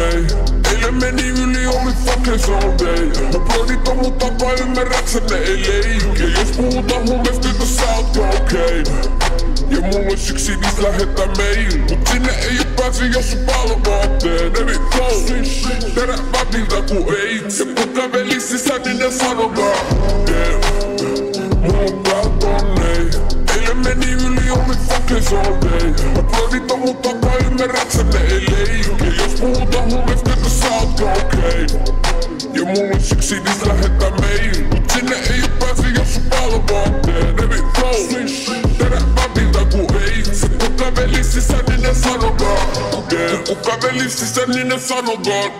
tonne. Eilen meni yli, oli fucking all day. Mun brodit on mun takaa, ymmärräksä ne ei leikki. Jos puhutaan huumeista, niin sä oot cocaine. Ja mulla ois yksi niistä lähettää mail. Mut sinne ei oo pääsi, jos sun paljon vaatee. Nevi flow, teräväviltä ku AIDS. Ja kun kävelis sisään, niin ne sanotaan mulla on pää tonne. Eilen meni yli, oli fucking all day. Mun brodit on mun takaa, ymmärräksä ne ei leikki. Jos puhutaan huumeista, niin sä oot cocaine. Ja mulla ois yksi niistä lähettää mail. Mut sinne ei oo pääsi, jos sun paljon vaatee. Nevi flow, teräväviltä ku AIDS. Kun kävelis sisään, niin ne sanotaan kun kävelis sisään, niin ne sanotaan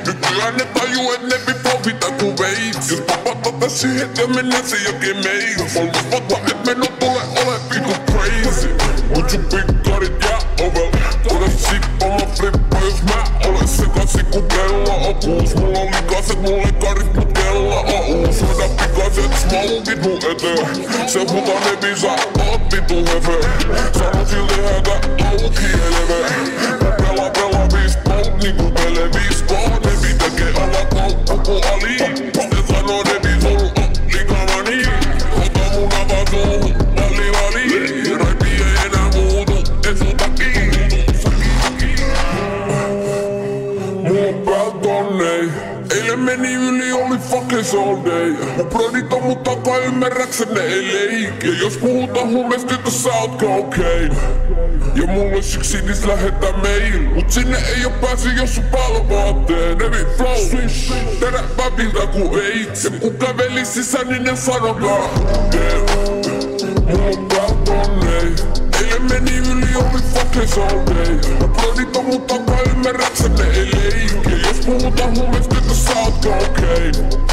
nykyään ne tajuu, et ne bifovita ku veits. Jos papata tässä heti ja mennä sen jälkeen meillä. Kolmas vata, et meno tule ole vitu crazy. Mut sun pikkarit jää ovel. Ota sippa mä flippa, jos mä olen sekaisin ku kello on kuus. Mulla on likaset, mulle karit, mut kello on uus. Syödä pikaset smokit mun eteen. Se huta ne visa, oot vitu hefe. Sano silti hätä auki eleve. Pelaa viis pout niinku pele viis koon. Ne pitäkee olla koukku ali. Ne sanoo ne visul on likamani. Ota mun avaa suuhun, vali. Raipi ei enää muutu, et sun takii. Mulla on pää tonne. Eilen meni yli, oli fucking all day. Mun brodit on mun takaa, ymmärräksä ne ei leikki. Ja jos puhutaan huumeista, niin sä oot cocaine. Ja mulla ois yksi niistä lähettää mail. Mut sinne ei oo pääsi, jos sun paljon vaatee. Nevi flow, teräväviltä ku AIDS. Ja kun kävelis sisään, niin ne sanotaan mulla on pää tonne. Eilen meni yli, oli fucking all day. Mun brodit on mun takaa, ymmärräksä ne ei leikki. Jos puhutaan huumeista, niin sä oot cocaine.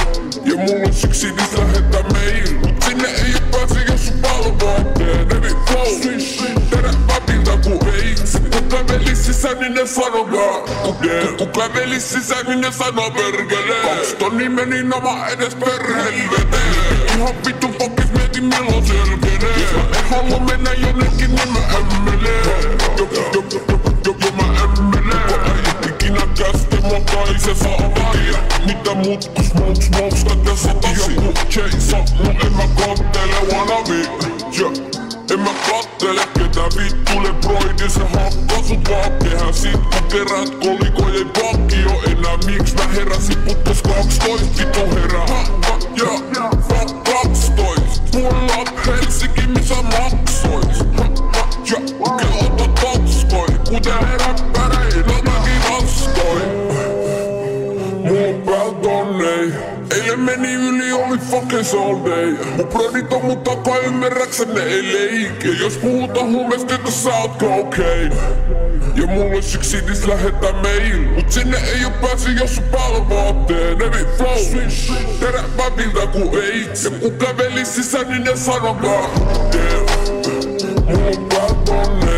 Ja mulla ois yksi niistä lähettää mail. Mut sinne ei oo pääsi, jos sun paljon vaatee. Nevi flow, teräväviltä ku AIDS. Kun kävelis sisään, niin ne sanotaan kun kävelis sisään, niin ne sanoo perkele. 2 tonnia meni nama edes perhelveteen. Ihan vittu fokis mietin milloin selkenee. Jos mä en halua mennä jonnekin, niin mä ämmelee. Jo mä ämmelee. Kun äijät ikinä käske mua kai se saa varia. Mitä muut ku smokes tätä satasi. Joku cheisa, no en mä kattele wannabe. En mä kattele ketä vittuille broidi. Se hakkaa sut vaan kehään sit kun kerät kolikojen pakki jo enää. Miks mä heräsin putkos 12 vittu herää. Fuck 12. Pull up Helsinki missä maksois. Kelota tatskoi. Kuten räppäreillä mäkin vastoin. Mulla on pää tonne. Eilen meni yli, oli fucking all day. Mun brodit on mun takaa, ymmärräksä ne ei leikki. Ja jos puhutaan huumeista, niin sä oot cocaine. Ja mulla ois yksi niistä lähettää mail. Mut sinne ei oo pääsi, jos sun paljon vaatee. Nevi flow, teräväviltä ku AIDS. Ja kun kävelis sisään, niin ne sanotaan mulla on pää tonne.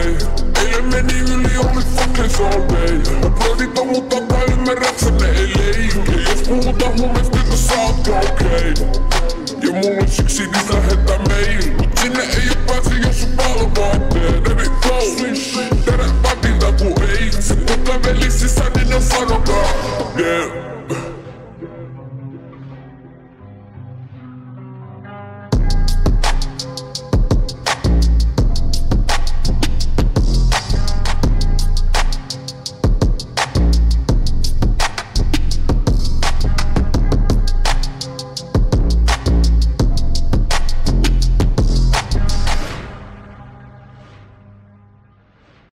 Eilen meni yli, oli fucking all day. Mun brodit on mun takaa, ymmärräksä ne ei leikki. Jos puhutaan huumeista, niin sä oot cocaine. Ja mulla ois yksi